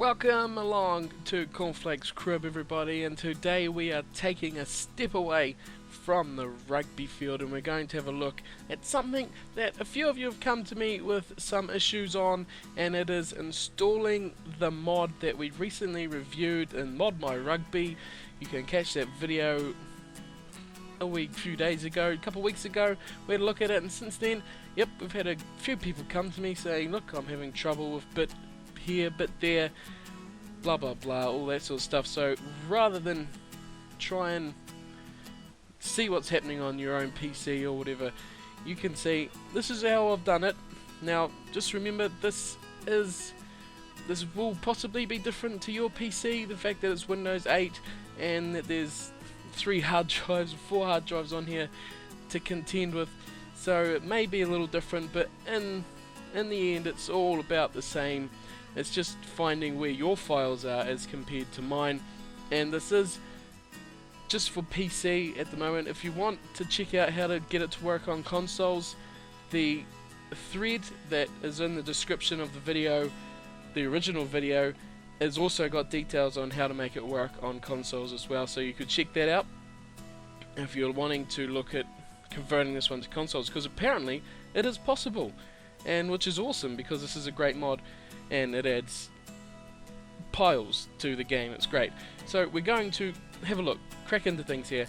Welcome along to Cornflakes Crib, everybody, and today we are taking a step away from the rugby field and we're going to have a look at something that a few of you have come to me with some issues on, and it is installing the mod that we recently reviewed in Mod My Rugby. You can catch that video a few days ago, a couple of weeks ago. We had a look at it, and since then, yep, we've had a few people come to me saying, look, I'm having trouble with bit here, bit there, blah blah blah, all that sort of stuff. So rather than try and see what's happening on your own PC or whatever, you can see this is how I've done it. Now just remember, this will possibly be different to your PC, the fact that it's Windows 8 and that there's 4 hard drives on here to contend with, so it may be a little different, but in the end it's all about the same. It's just finding where your files are as compared to mine, and this is just for PC at the moment. If you want to check out how to get it to work on consoles, the thread that is in the description of the video, the original video, has also got details on how to make it work on consoles as well, so you could check that out if you're wanting to look at converting this one to consoles, because apparently it is possible, and which is awesome because this is a great mod and it adds piles to the game. It's great. So we're going to have a look, crack into things here,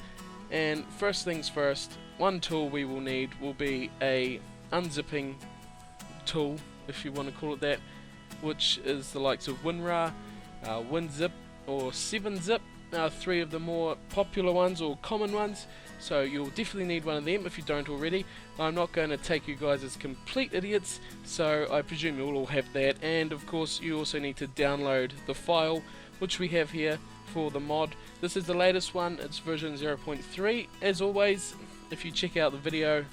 and first things first, one tool we will need will be a unzipping tool, if you want to call it that, which is the likes of WinRAR, WinZip or 7-Zip, 3 of the more popular ones or common ones. So you'll definitely need one of them if you don't already. I'm not going to take you guys as complete idiots, so I presume you'll all have that. And of course you also need to download the file, which we have here for the mod. This is the latest one, it's version 0.3. As always, if you check out the video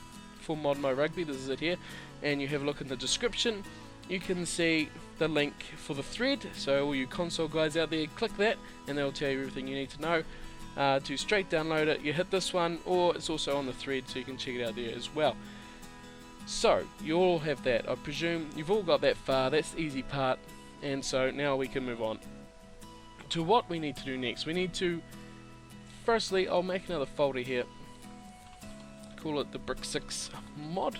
for Mod My Rugby, this is it here, and you have a look in the description, you can see the link for the thread. So all you console guys out there, click that and they'll tell you everything you need to know. To straight download it, you hit this one, or it's also on the thread so you can check it out there as well. So you all have that. I presume you've all got that far. That's the easy part, and so now we can move on to what we need to do next. We need to, firstly, I'll make another folder here, call it the Bric6 mod,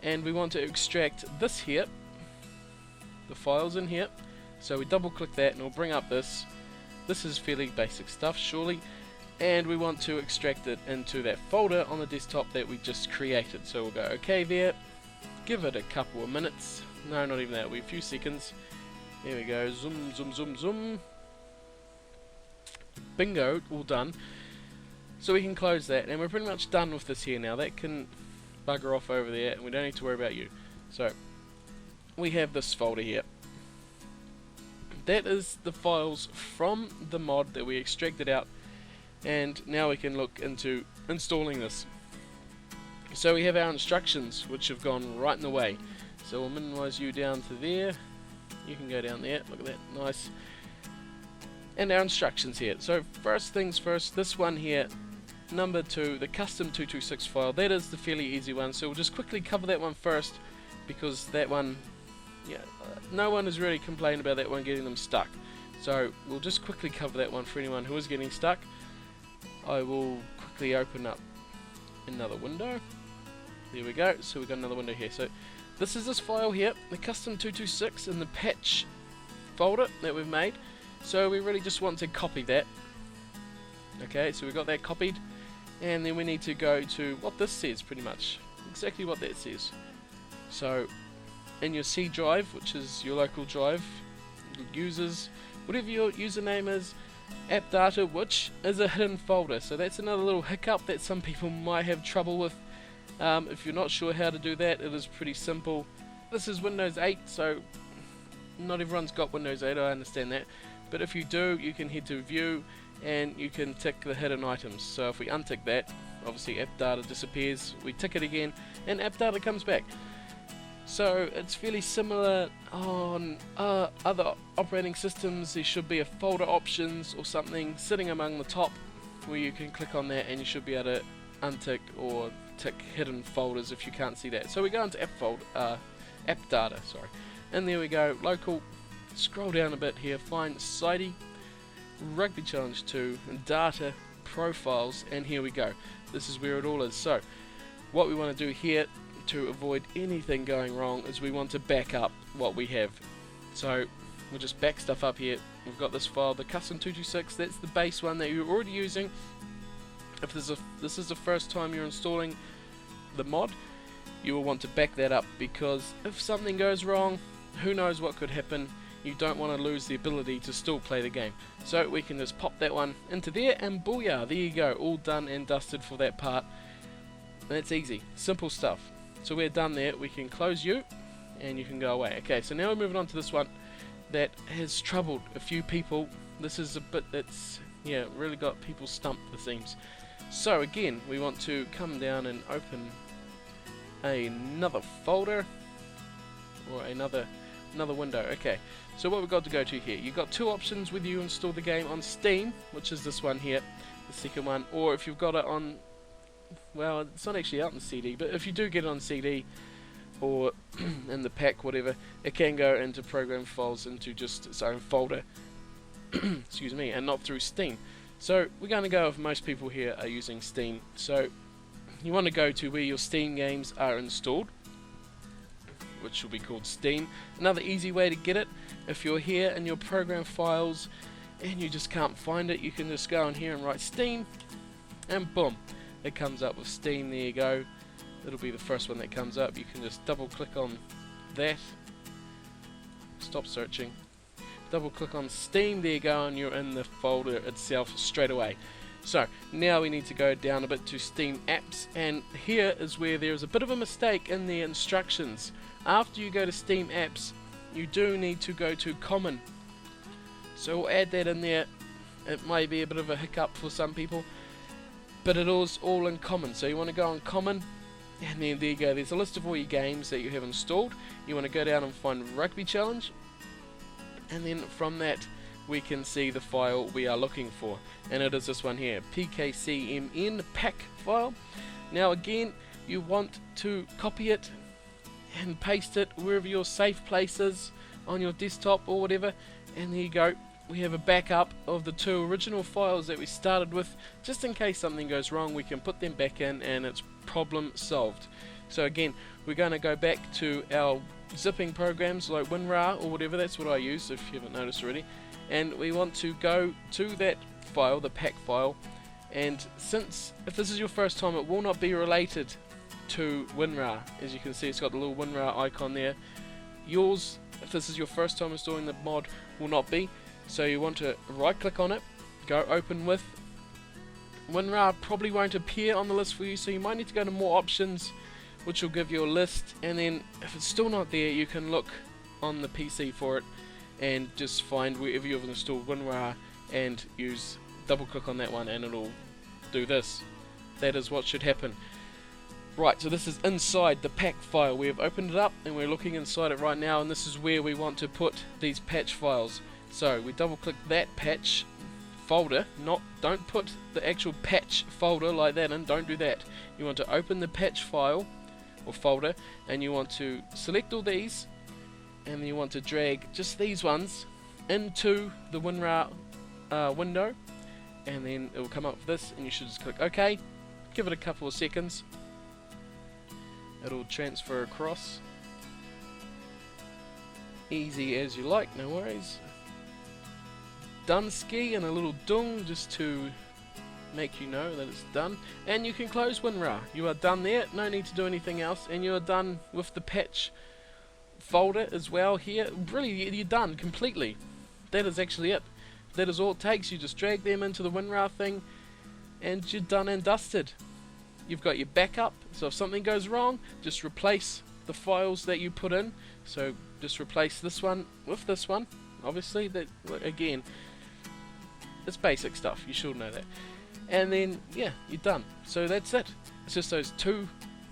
and we want to extract this here, the files in here. So we double click that and it'll bring up this. This is fairly basic stuff, surely, and we want to extract it into that folder on the desktop that we just created. So we'll go OK there, give it a couple of minutes, no, not even that, it'll be a few seconds. There we go, zoom zoom zoom zoom, bingo, all done. So we can close that, and we're pretty much done with this here now. That can bugger off over there and we don't need to worry about you. So we have this folder here. That is the files from the mod that we extracted out, and now we can look into installing this. So we have our instructions, which have gone right in the way. So we'll minimize you down to there. You can go down there, look at that, nice. And our instructions here. So first things first, this one here, number 2, the custom 226 file, that is the fairly easy one. So we'll just quickly cover that one first, because that one, yeah, no one has really complained about that one getting them stuck. So we'll just quickly cover that one for anyone who is getting stuck. I will quickly open up another window. There we go, so we've got another window here. So this is this file here, the custom 226 in the patch folder that we've made. So we really just want to copy that. Okay, so we've got that copied, and then we need to go to what this says, pretty much exactly what that says. So in your C drive, which is your local drive, users, whatever your username is, app data, which is a hidden folder. So that's another little hiccup that some people might have trouble with. If you're not sure how to do that, it is pretty simple. This is Windows 8, so not everyone's got Windows 8, I understand that, but if you do, you can head to view and you can tick the hidden items. So if we untick that, obviously app data disappears, we tick it again and app data comes back. So it's fairly similar on other operating systems. There should be a folder options or something sitting among the top where you can click on that and you should be able to untick or tick hidden folders if you can't see that. So we go into app data, sorry, and there we go, local scroll down a bit here, find Society, Rugby Challenge 2, Data, Profiles, and here we go. This is where it all is. So what we want to do here to avoid anything going wrong is we want to back up what we have. So we'll just back stuff up here. We've got this file, the custom 226, that's the base one that you're already using. If this is the first time you're installing the mod, you will want to back that up, because if something goes wrong, who knows what could happen. You don't want to lose the ability to still play the game. So we can just pop that one into there, and booyah, there you go, all done and dusted for that part. That's easy, simple stuff. So we're done there. We can close you and you can go away. Okay, so now we're moving on to this one that has troubled a few people. This is a bit that's, yeah, really got people stumped, it seems. So again, we want to come down and open another folder or another window. Okay, so what we've got to go to here, you've got two options whether you install the game on Steam, which is this one here, the second one, or if you've got it on, well, it's not actually out on CD, but if you do get it on CD or in the pack, whatever, it can go into program files into just its own folder excuse me, and not through Steam. So we're going to go with most people here are using Steam. So you want to go to where your Steam games are installed, which will be called Steam. Another easy way to get it, if you're here in your program files and you just can't find it, you can just go in here and write Steam, and boom, it comes up with Steam. There you go, it'll be the first one that comes up. You can just double click on that, stop searching, double click on Steam, there you go, and you're in the folder itself straight away. So now we need to go down a bit to Steam apps, and here is where there is a bit of a mistake in the instructions. After you go to Steam apps, you do need to go to common. So we'll add that in there. It may be a bit of a hiccup for some people, but it is all in common. So you want to go on common, and then there you go, there's a list of all your games that you have installed. You want to go down and find Rugby Challenge, and then from that we can see the file we are looking for, and it is this one here, pkcmn pack file. Now again, you want to copy it and paste it wherever your safe place is on your desktop or whatever, and there you go, we have a backup of the two original files that we started with. Just in case something goes wrong, we can put them back in and it's problem solved. So again, we're going to go back to our zipping programs like WinRAR or whatever, that's what I use if you haven't noticed already, and we want to go to that file, the pack file, and since if this is your first time, it will not be related to WinRAR. As you can see, it's got the little WinRAR icon there. Yours, if this is your first time installing the mod, will not be. So you want to right click on it, go open with. WinRAR probably won't appear on the list for you, so you might need to go to more options, which will give you a list, and then if it's still not there, you can look on the PC for it and just find wherever you've installed WinRAR and use double click on that one and it'll do this. That is what should happen. Right, so this is inside the pack file. We have opened it up and we're looking inside it right now, and this is where we want to put these patch files. So we double click that patch folder, don't put the actual patch folder like that in, don't do that. You want to open the patch file or folder, and you want to select all these, and then you want to drag just these ones into the WinRAR window, and then it will come up with this, and you should just click OK. Give it a couple of seconds, it'll transfer across easy as you like, no worries. Done ski and a little dung just to make you know that it's done, and you can close WinRAR. You are done there, no need to do anything else, and you are done with the patch folder as well here. Really, you're done completely. That is actually it. That is all it takes. You just drag them into the WinRAR thing and you're done and dusted. You've got your backup, so if something goes wrong, just replace the files that you put in. So just replace this one with this one. Obviously, that again, it's basic stuff, you should know that. And then, yeah, you're done. So that's it. It's just those two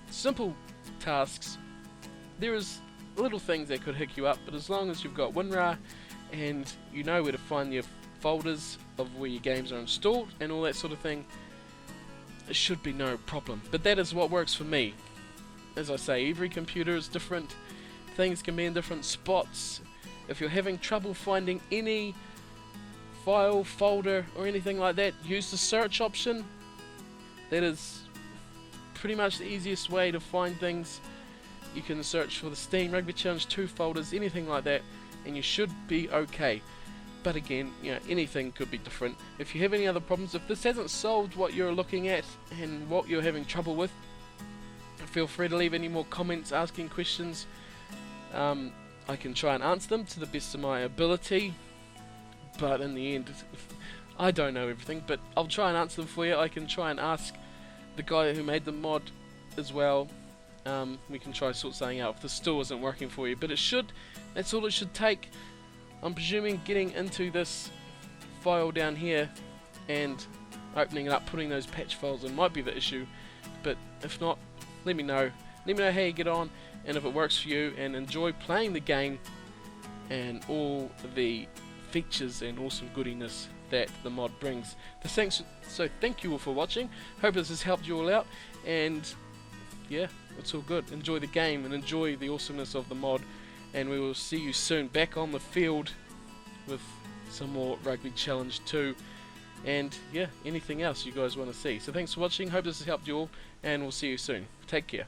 simple tasks. There is little things that could hick you up, but as long as you've got WinRAR and you know where to find your folders of where your games are installed and all that sort of thing, it should be no problem. But that is what works for me. As I say, every computer is different. Things can be in different spots. If you're having trouble finding any file, folder or anything like that, use the search option. That is pretty much the easiest way to find things. You can search for the Steam Rugby Challenge 2 folders, anything like that, and you should be okay. But again, anything could be different. If you have any other problems, if this hasn't solved what you're looking at and what you're having trouble with, feel free to leave any more comments asking questions. I can try and answer them to the best of my ability, but in the end I don't know everything, but I'll try and answer them for you. I can try and ask the guy who made the mod as well. We can try to sort something out if this still isn't working for you, but that's all it should take. I'm presuming getting into this file down here and opening it up, putting those patch files in might be the issue, but if not, let me know how you get on, and if it works for you, and enjoy playing the game and all the features and awesome goodiness that the mod brings. So thank you all for watching. Hope this has helped you all out, and yeah, it's all good. Enjoy the game and enjoy the awesomeness of the mod, and we will see you soon back on the field with some more Rugby Challenge 2 and yeah, anything else you guys want to see. So thanks for watching, hope this has helped you all, and we'll see you soon. Take care.